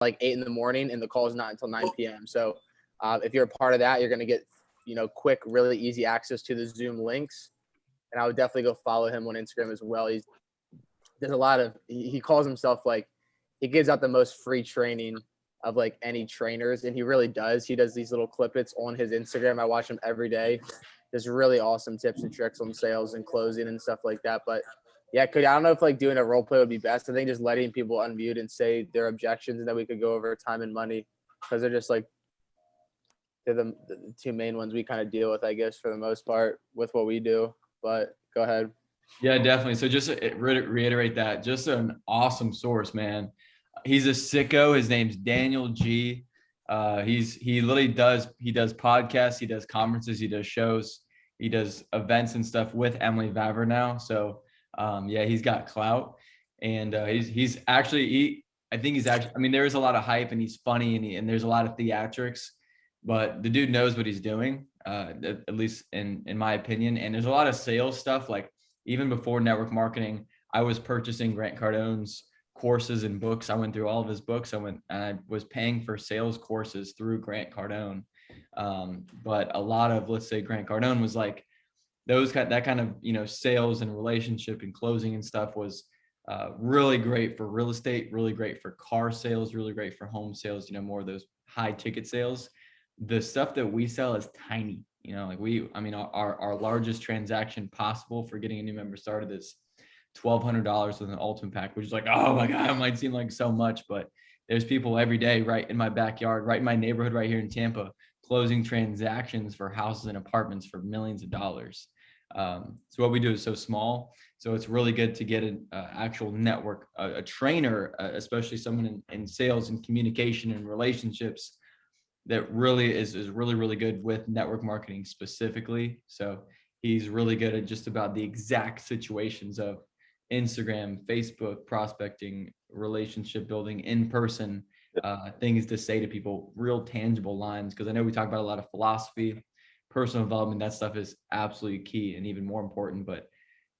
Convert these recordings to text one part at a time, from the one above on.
like 8 in the morning, and the call is not until 9 p.m. So if you're a part of that, you're going to get, quick, really easy access to the Zoom links. And I would definitely go follow him on Instagram as well. There's a lot of, he calls himself like, he gives out the most free training of like any trainers. And he really does. He does these little clippets on his Instagram. I watch him every day. There's really awesome tips and tricks on sales and closing and stuff like that. But yeah, I don't know if like doing a role play would be best. I think just letting people unmute and say their objections, and then we could go over time and money, because they're just like, they're the two main ones we kind of deal with, I guess, for the most part with what we do. But go ahead. Yeah, definitely. So just to reiterate that, just an awesome source, man. He's a sicko. His name's Daniel G. He literally does podcasts, he does conferences, he does shows, he does events and stuff with Emily Vavor now. So yeah, he's got clout, and he's actually, I mean, there is a lot of hype, and he's funny, and there's a lot of theatrics, but the dude knows what he's doing, at least in my opinion. And there's a lot of sales stuff. Like even before network marketing, I was purchasing Grant Cardone's courses and books. I went through all of his books. I was paying for sales courses through Grant Cardone. But a lot of, let's say, Grant Cardone was like that kind of, sales and relationship and closing and stuff was really great for real estate, really great for car sales, really great for home sales, more of those high ticket sales. The stuff that we sell is tiny, like our largest transaction possible for getting a new member started is $1,200 with an ultimate pack, which is like, oh my God, it might seem like so much, but there's people every day right in my backyard, right in my neighborhood, right here in Tampa, closing transactions for houses and apartments for millions of dollars. So what we do is so small. So it's really good to get an actual network, a trainer, especially someone in sales and communication and relationships that really is really, really good with network marketing specifically. So he's really good at just about the exact situations of Instagram, Facebook, prospecting, relationship building, in person, things to say to people, real tangible lines. Because I know we talk about a lot of philosophy, personal development. That stuff is absolutely key and even more important. But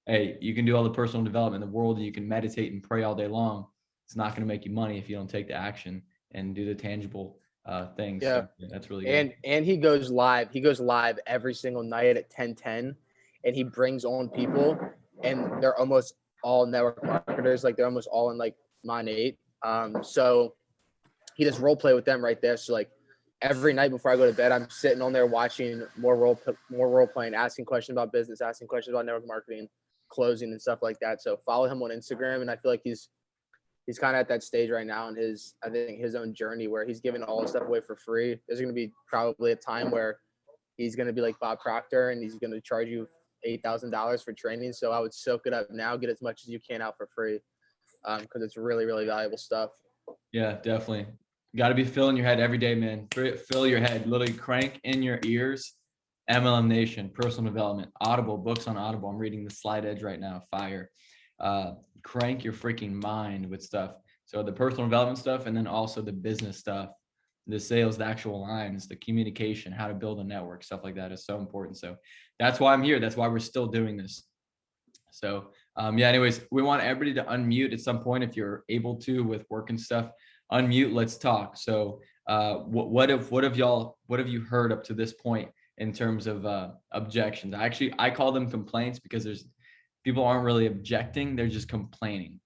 hey, you can do all the personal development in the world, and you can meditate and pray all day long. It's not going to make you money if you don't take the action and do the tangible things. Yeah. So, yeah, that's really good. And he goes live. He goes live every single night at 10:10, and he brings on people, and they're almost all network marketers. Like they're almost all in like Mine 8. So he does role play with them right there. So like every night before I go to bed, I'm sitting on there watching more role playing, asking questions about business, asking questions about network marketing, closing and stuff like that. So follow him on Instagram, and I feel like he's kind of at that stage right now in his own journey where he's giving all his stuff away for free. There's going to be probably a time where he's going to be like Bob Proctor, and he's going to charge you $8,000 for training. So I would soak it up now, get as much as you can out for free, because it's really, really valuable stuff. Yeah, definitely. Got to be filling your head every day, man. Fill your head, literally crank in your ears. MLM Nation, personal development, Audible, books on Audible. I'm reading The Slide Edge right now. Fire. Crank your freaking mind with stuff. So the personal development stuff, and then also the business stuff, the sales, the actual lines, the communication, how to build a network, stuff like that is so important. So that's why I'm here. That's why we're still doing this. So yeah, anyways, we want everybody to unmute at some point if you're able to with work and stuff. Unmute, let's talk. So what have you heard up to this point in terms of objections? I call them complaints, because people aren't really objecting, they're just complaining.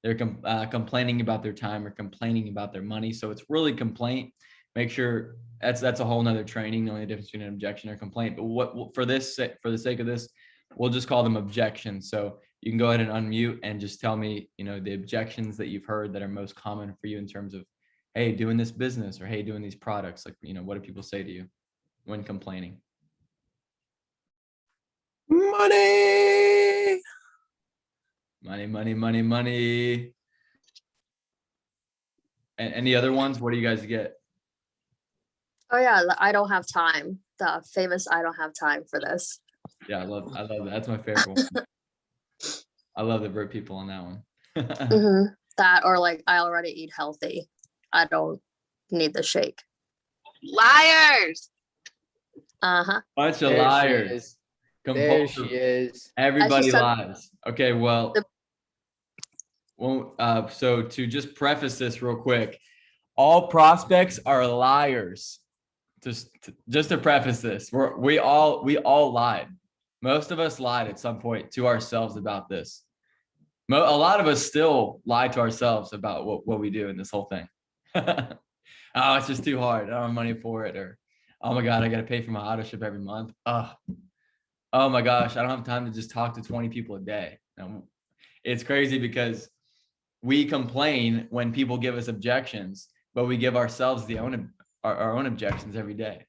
They're complaining about their time or complaining about their money. So it's really complaint. Make sure that's a whole nother training, knowing the difference between an objection or complaint. But for the sake of this, we'll just call them objections. So you can go ahead and unmute and just tell me, the objections that you've heard that are most common for you in terms of, hey, doing this business, or hey, doing these products. Like, what do people say to you when complaining? Money. And any other ones? What do you guys get? Oh yeah, I don't have time. The famous "I don't have time for this." Yeah, I love that. That's my favorite one. I love the bird people on that one. Mm-hmm. That, or like, I already eat healthy. I don't need the shake. Liars. Uh-huh. Bunch of There liars. There she is. Everybody lies. Okay, well, so to just preface this real quick, All prospects are liars. Just to preface this, we all lied. Most of us lied at some point to ourselves about this. A lot of us still lie to ourselves about what we do in this whole thing. Oh, it's just too hard. I don't have money for it. Or, oh my God, I got to pay for my auto ship every month. Oh my gosh, I don't have time to just talk to 20 people a day. It's crazy because we complain when people give us objections, but we give ourselves our own objections every day.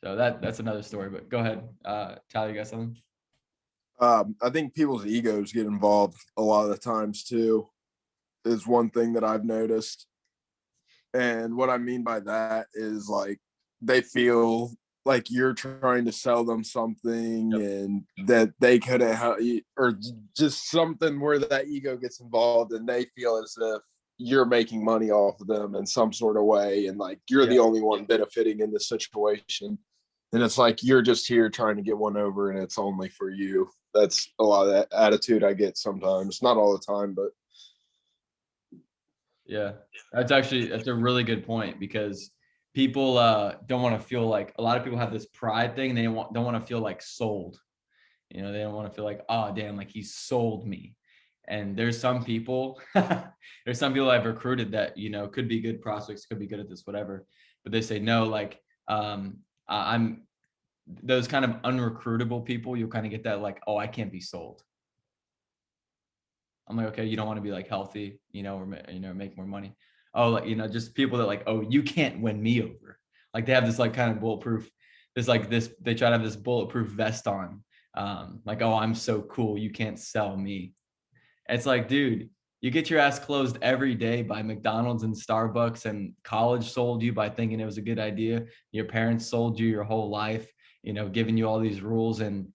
So that's another story, but go ahead. Tyler, you got something? I think people's egos get involved a lot of the times too, is one thing that I've noticed. And what I mean by that is like they feel like you're trying to sell them something and that they couldn't help you, or just something where that ego gets involved and they feel as if you're making money off of them in some sort of way. And like, you're the only one benefiting in this situation. And it's like, you're just here trying to get one over and it's only for you. That's a lot of that attitude I get sometimes, not all the time, but. Yeah, that's a really good point, because people don't want to feel like, a lot of people have this pride thing. They don't want to feel like sold. They don't want to feel like, oh damn, like he sold me. And there's some people I've recruited that, could be good prospects, could be good at this, whatever. But they say, no, like, I'm those kind of unrecruitable people. You'll kind of get that like, oh, I can't be sold. I'm like, okay, you don't want to be like healthy, or make more money. Oh, like, just people that like, oh, you can't win me over. Like they have this like kind of bulletproof, they try to have this bulletproof vest on. Like, oh, I'm so cool, you can't sell me. It's like, dude, you get your ass closed every day by McDonald's and Starbucks, and college sold you by thinking it was a good idea. Your parents sold you your whole life, giving you all these rules and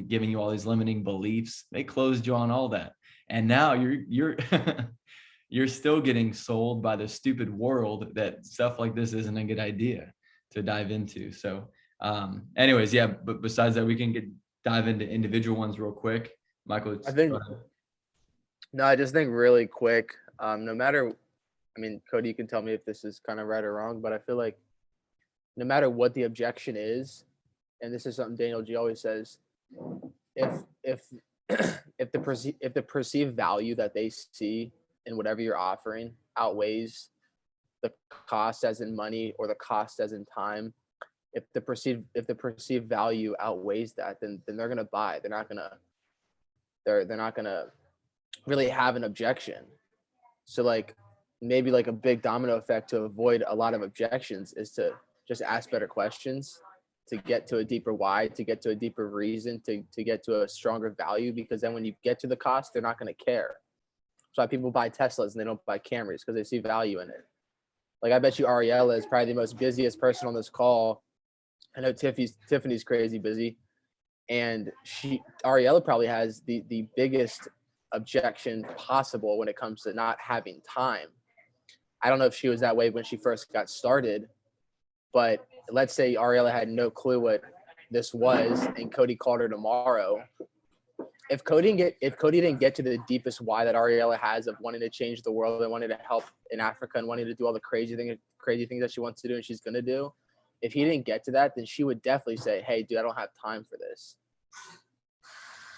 giving you all these limiting beliefs. They closed you on all that. And now you're you're still getting sold by the stupid world that stuff like this isn't a good idea to dive into. So anyways, yeah, but besides that, we can dive into individual ones real quick. Michael, I just think really quick, no matter, Kody, you can tell me if this is kind of right or wrong, but I feel like no matter what the objection is, and this is something Daniel G always says, if the perceived value that they see in whatever you're offering outweighs the cost as in money or the cost as in time, if the perceived value outweighs that, then they're gonna buy. They're not gonna really have an objection. So like maybe like a big domino effect to avoid a lot of objections is to just ask better questions, to get to a deeper why, to get to a deeper reason, to get to a stronger value, because then when you get to the cost, they're not going to care. That's why people buy Teslas and they don't buy Camrys, because they see value in it. Like I bet you Ariella is probably the most busiest person on this call. I know Tiffany's crazy busy, and Ariella probably has the biggest objection possible when it comes to not having time. I don't know if she was that way when she first got started, but let's say Ariella had no clue what this was and Kody called her tomorrow. If Kody didn't get to the deepest why that Ariella has of wanting to change the world and wanting to help in Africa and wanting to do all the crazy things that she wants to do and she's going to do, if he didn't get to that, then she would definitely say, hey, dude, I don't have time for this.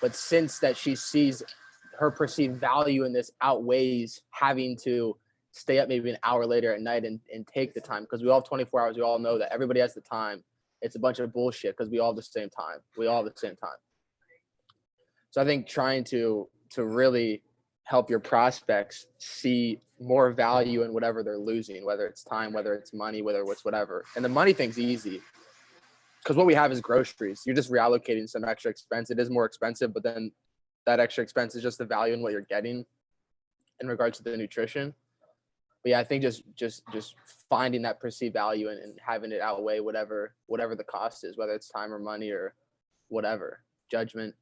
But since that she sees her perceived value in this outweighs having to stay up maybe an hour later at night and take the time, because we all have 24 hours. We all know that everybody has the time. It's a bunch of bullshit because we all have the same time. So I think trying to really help your prospects see more value in whatever they're losing, whether it's time, whether it's money, whether it's whatever. And the money thing's easy because what we have is groceries. You're just reallocating some extra expense. It is more expensive, but then that extra expense is just the value in what you're getting in regards to the nutrition. But yeah, I think just finding that perceived value and having it outweigh whatever the cost is, whether it's time or money or whatever, judgment.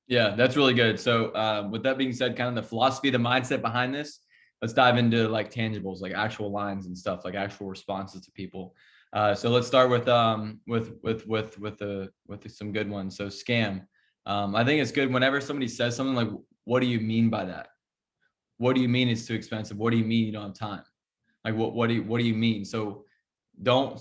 Yeah, that's really good. So with that being said, kind of the philosophy, the mindset behind this, let's dive into like tangibles, like actual lines and stuff, like actual responses to people. So let's start with some good ones. So scam. I think it's good whenever somebody says something like, what do you mean by that? what do you mean it's too expensive? What do you mean you don't have time? Like, what do you mean? So don't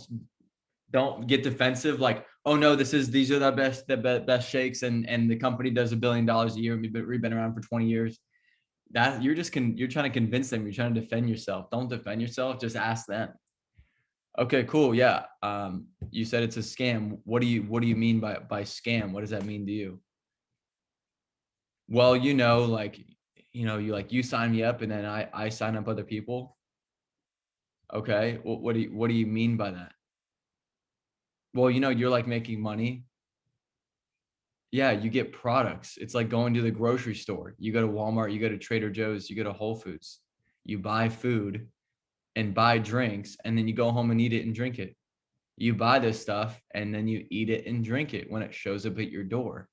get defensive. Like, oh no, these are the best shakes, and the company does $1 billion a year. We've been around for 20 years. That you're trying to convince them. You're trying to defend yourself. Don't defend yourself. Just ask them. Okay, cool. Yeah. You said it's a scam. What do you mean by scam? What does that mean to you? Well, you sign me up and then I sign up other people. Okay. What do you mean by that? Well, you're like making money. Yeah, you get products. It's like going to the grocery store. You go to Walmart, you go to Trader Joe's, you go to Whole Foods. You buy food and buy drinks, and then you go home and eat it and drink it. You buy this stuff and then you eat it and drink it when it shows up at your door.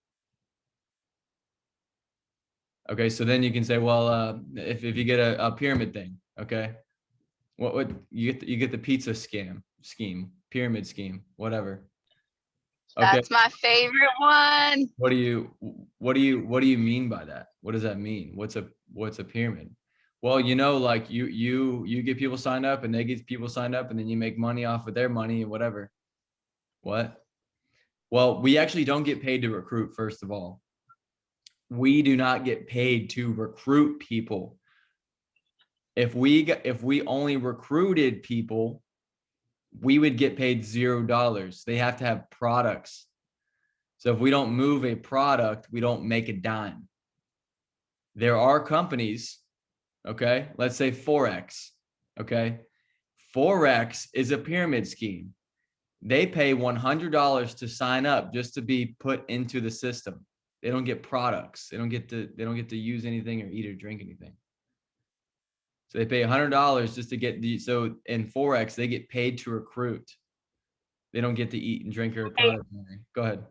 Okay, so then you can say, well, if you get a pyramid thing, okay, what you get the pizza scheme, pyramid scheme, whatever. Okay. That's my favorite one. What do you mean by that? What does that mean? What's a pyramid? Well, like you get people signed up and they get people signed up and then you make money off of their money and whatever. What? Well, we actually don't get paid to recruit, first of all. We do not get paid to recruit people. If we only recruited people, we would get paid $0. They have to have products. So if we don't move a product, we don't make a dime. There are companies, okay, let's say Forex, okay? Forex is a pyramid scheme. They pay $100 to sign up just to be put into the system. They don't get products. They don't get to use anything or eat or drink anything. So they pay $100 just to get so in Forex, they get paid to recruit. They don't get to eat and drink or product. Go ahead.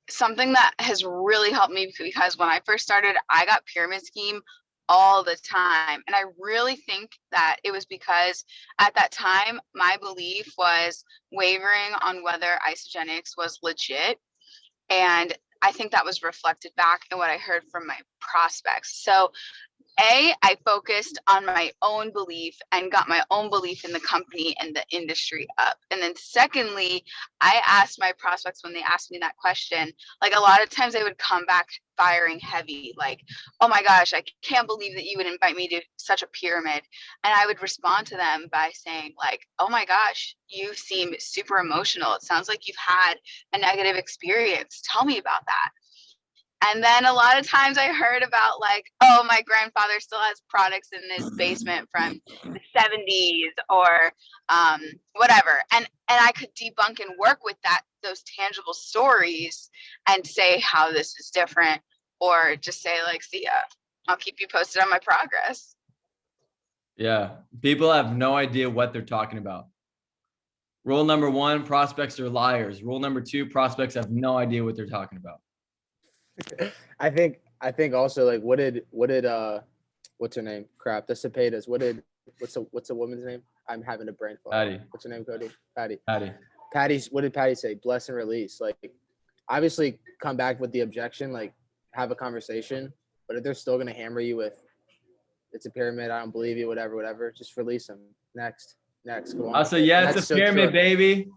Something that has really helped me, because when I first started, I got pyramid scheme all the time. And I really think that it was because at that time, my belief was wavering on whether Isagenix was legit. And I think that was reflected back in what I heard from my prospects. So I focused on my own belief and got my own belief in the company and the industry up. And then secondly, I asked my prospects when they asked me that question, like a lot of times they would come back firing heavy, like, oh my gosh, I can't believe that you would invite me to such a pyramid. And I would respond to them by saying like, oh my gosh, you seem super emotional. It sounds like you've had a negative experience. Tell me about that. And then a lot of times I heard about like, oh, my grandfather still has products in his basement from the 70s or whatever. And I could debunk and work with those tangible stories and say how this is different, or just say like, see ya, I'll keep you posted on my progress. Yeah. People have no idea what they're talking about. Rule number 1, prospects are liars. Rule number 2, prospects have no idea what they're talking about. I think also like what did what's her name? Crap, the Cepedas. What's the woman's name? I'm having a brain fog. Patty. What's her name, Kody? Patty. What did Patty say? Bless and release. Like, obviously come back with the objection, like have a conversation. But if they're still gonna hammer you with it's a pyramid, I don't believe you, whatever, just release them. Next. Come on. I'll say, yeah, it's a pyramid, baby.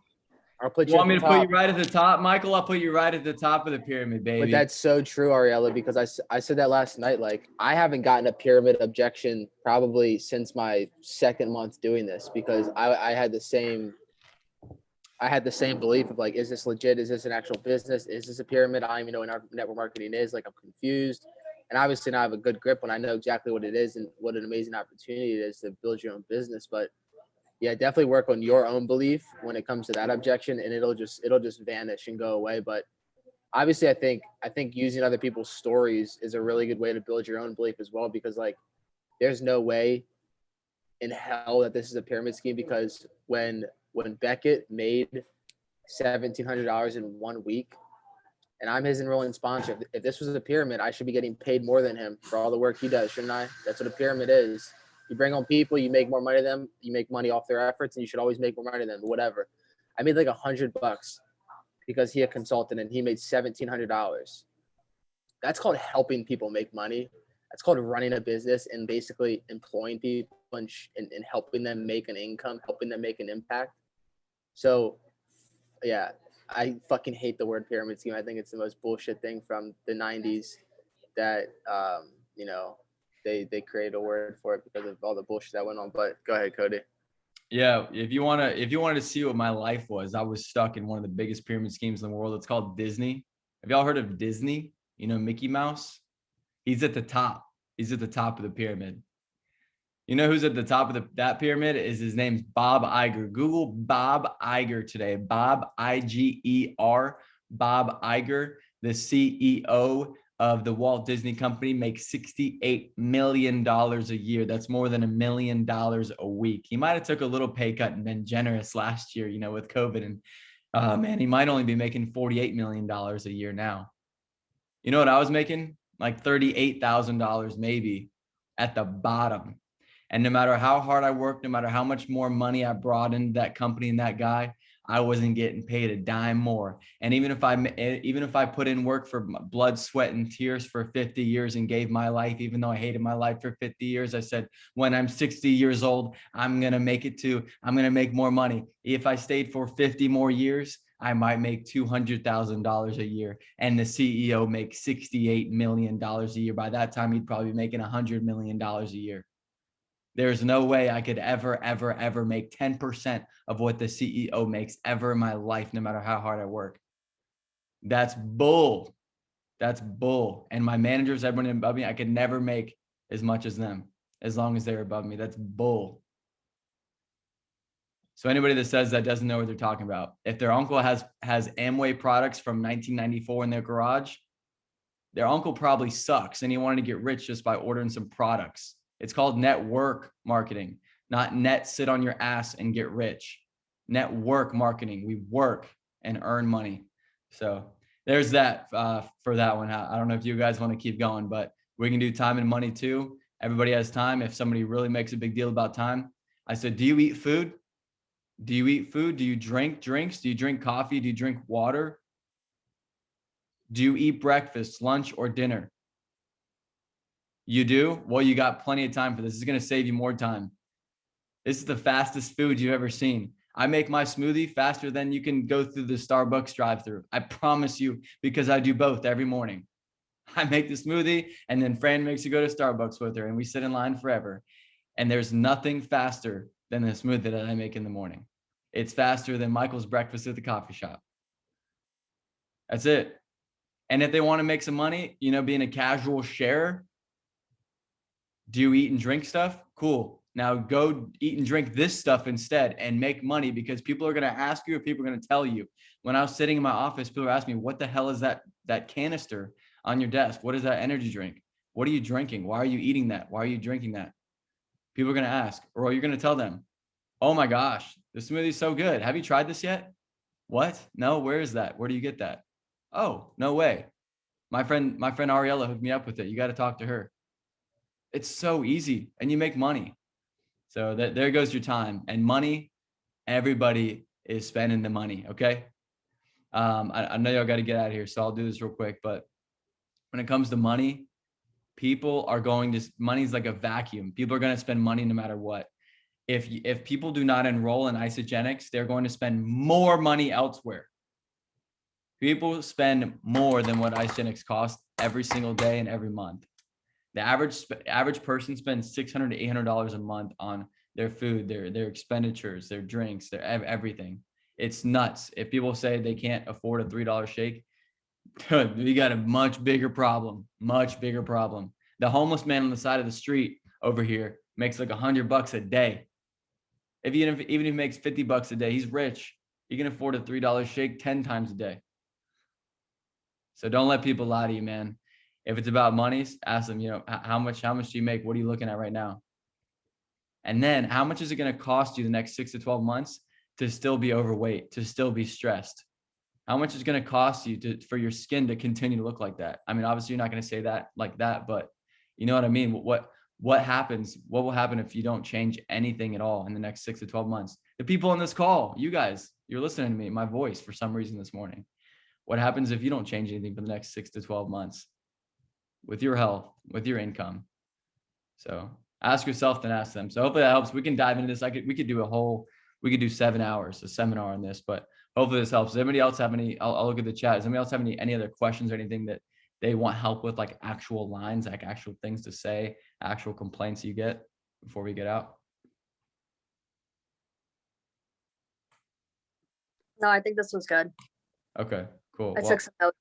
I'll put you. You want me to put you right at the top, Michael? I'll put you right at the top of the pyramid, baby. But that's so true, Ariella, because I said that last night. Like, I haven't gotten a pyramid objection probably since my second month doing this, because I had the same belief of like, is this legit? Is this an actual business? Is this a pyramid? I don't even know what network marketing is. Like, I'm confused. And obviously now I have a good grip when I know exactly what it is and what an amazing opportunity it is to build your own business. But yeah, definitely work on your own belief when it comes to that objection, and it'll just vanish and go away. But obviously, I think using other people's stories is a really good way to build your own belief as well, because like there's no way in hell that this is a pyramid scheme, because when Beckett made $1,700 in 1 week, and I'm his enrolling sponsor, if this was a pyramid, I should be getting paid more than him for all the work he does, shouldn't I? That's what a pyramid is. You bring on people, you make more money than them, you make money off their efforts, and you should always make more money than them, whatever. I made like $100 because he a consultant and he made $1,700. That's called helping people make money. it's called running a business and basically employing people and helping them make an income, helping them make an impact. So yeah, I fucking hate the word pyramid scheme. I think it's the most bullshit thing from the 90s that, you know, they created a word for it because of all the bullshit that went on. But go ahead, Kody. Yeah, if you wanted to see what my life was, I was stuck in one of the biggest pyramid schemes in the world. It's called Disney. Have y'all heard of Disney? You know, Mickey Mouse? He's at the top. He's at the top of the pyramid. You know who's at the top of that pyramid? His name's Bob Iger. Google Bob Iger today. Bob Iger. Bob Iger, the CEO of the Walt Disney Company, makes $68 million a year. That's more than $1 million a week. He might have took a little pay cut and been generous last year, you know, with COVID. And man, he might only be making $48 million a year now. You know what I was making? Like $38,000 maybe at the bottom. And no matter how hard I worked, no matter how much more money I brought into that company and that guy, I wasn't getting paid a dime more. And even if I put in work for blood, sweat, and tears for 50 years and gave my life, even though I hated my life for 50 years, I said, when I'm 60 years old, I'm going to make more money. If I stayed for 50 more years, I might make $200,000 a year. And the CEO makes $68 million a year. By that time, he'd probably be making $100 million a year. There's no way I could ever make 10% of what the CEO makes ever in my life, no matter how hard I work. That's bull. That's bull. And my managers, everyone above me, I could never make as much as them as long as they're above me. That's bull. So anybody that says that doesn't know what they're talking about. If their uncle has Amway products from 1994 in their garage, their uncle probably sucks and he wanted to get rich just by ordering some products. It's called network marketing, not net sit on your ass and get rich. Network marketing. We work and earn money. So there's that for that one. I don't know if you guys want to keep going, but we can do time and money too. Everybody has time. If somebody really makes a big deal about time, I said, do you eat food? Do you eat food? Do you drink drinks? Do you drink coffee? Do you drink water? Do you eat breakfast, lunch, or dinner? You do? Well, you got plenty of time for this. This is going to save you more time. This is the fastest food you've ever seen. I make my smoothie faster than you can go through the Starbucks drive-thru. I promise you, because I do both every morning. I make the smoothie and then Fran makes you go to Starbucks with her and we sit in line forever. And there's nothing faster than the smoothie that I make in the morning. It's faster than Michael's breakfast at the coffee shop. That's it. And if they want to make some money, you know, being a casual sharer, do you eat and drink stuff? Cool. Now go eat and drink this stuff instead and make money, because people are going to ask you or people are going to tell you. When I was sitting in my office, people were asking me, what the hell is that canister on your desk? What is that energy drink? What are you drinking? Why are you eating that? Why are you drinking that? People are going to ask, or you're going to tell them, oh my gosh, this smoothie is so good. Have you tried this yet? What? No, where is that? Where do you get that? Oh, no way. My friend Ariella hooked me up with it. You got to talk to her. It's so easy and you make money. So there goes your time and money. Everybody is spending the money. Okay. I know y'all got to get out of here, so I'll do this real quick. But when it comes to money, people are money's like a vacuum. People are going to spend money no matter what. If people do not enroll in Isogenics, they're going to spend more money elsewhere. People spend more than what Isogenics costs every single day and every month. The average person spends $600 to $800 a month on their food, their expenditures, their drinks, their everything. It's nuts. If people say they can't afford a $3 shake, we got a much bigger problem. Much bigger problem. The homeless man on the side of the street over here makes like $100 a day. Even if he makes $50 a day, he's rich. He can afford a $3 shake 10 times a day. So don't let people lie to you, man. If it's about money, ask them, you know, how much do you make? What are you looking at right now? And then how much is it going to cost you the next 6 to 12 months to still be overweight, to still be stressed? How much is it going to cost you for your skin to continue to look like that? I mean, obviously you're not going to say that like that, but you know what I mean? What will happen if you don't change anything at all in the next 6 to 12 months? The people on this call, you guys, you're listening to me, my voice for some reason this morning. What happens if you don't change anything for the next 6 to 12 months? with your health, with your income. So ask yourself, then ask them. So hopefully that helps. We can dive into this. We could do 7 hours, a seminar on this, but hopefully this helps. Does anybody else have any, I'll look at the chat. Does anybody else have any other questions or anything that they want help with, like actual lines, like actual things to say, actual complaints you get before we get out? No, I think this was good. Okay, cool. I took some notes.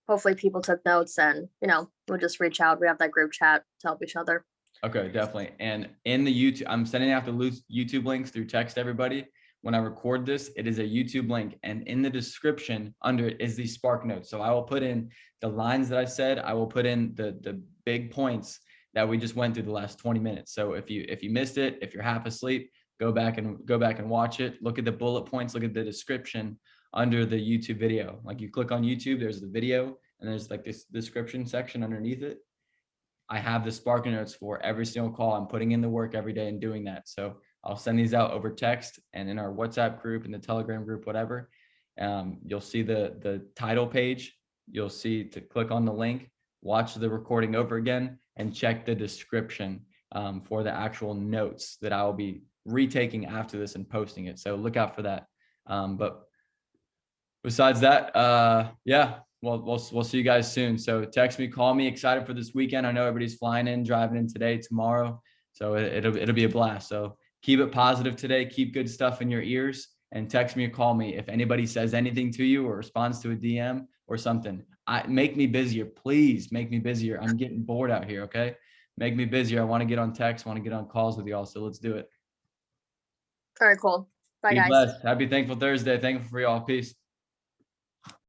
Hopefully people took notes and, we'll just reach out. We have that group chat to help each other. Okay, definitely. And in the YouTube, I'm sending out the YouTube links through text, everybody. When I record this, it is a YouTube link. And in the description under it is the Spark Notes. So I will put in the lines that I said. I will put in the big points that we just went through the last 20 minutes. So if you missed it, if you're half asleep, go back and watch it. Look at the bullet points, look at the description under the YouTube video. Like you click on YouTube, there's the video and there's like this description section underneath it. I have the Spark Notes for every single call. I'm putting in the work every day and doing that. So I'll send these out over text and in our WhatsApp group, in the Telegram group, whatever. You'll see the title page. You'll see to click on the link, watch the recording over again, and check the description for the actual notes that I will be retaking after this and posting it. So look out for that. But besides that, yeah, we'll see you guys soon. So text me, call me. Excited for this weekend. I know everybody's flying in, driving in today, tomorrow. So it'll be a blast. So keep it positive today. Keep good stuff in your ears and text me or call me if anybody says anything to you or responds to a DM or something. Make me busier, please. Make me busier. I'm getting bored out here. Okay, make me busier. I want to get on text. Want to get on calls with y'all. So let's do it. Very cool. Bye, Be guys. blessed. Happy Thankful Thursday. Thankful for y'all. Peace.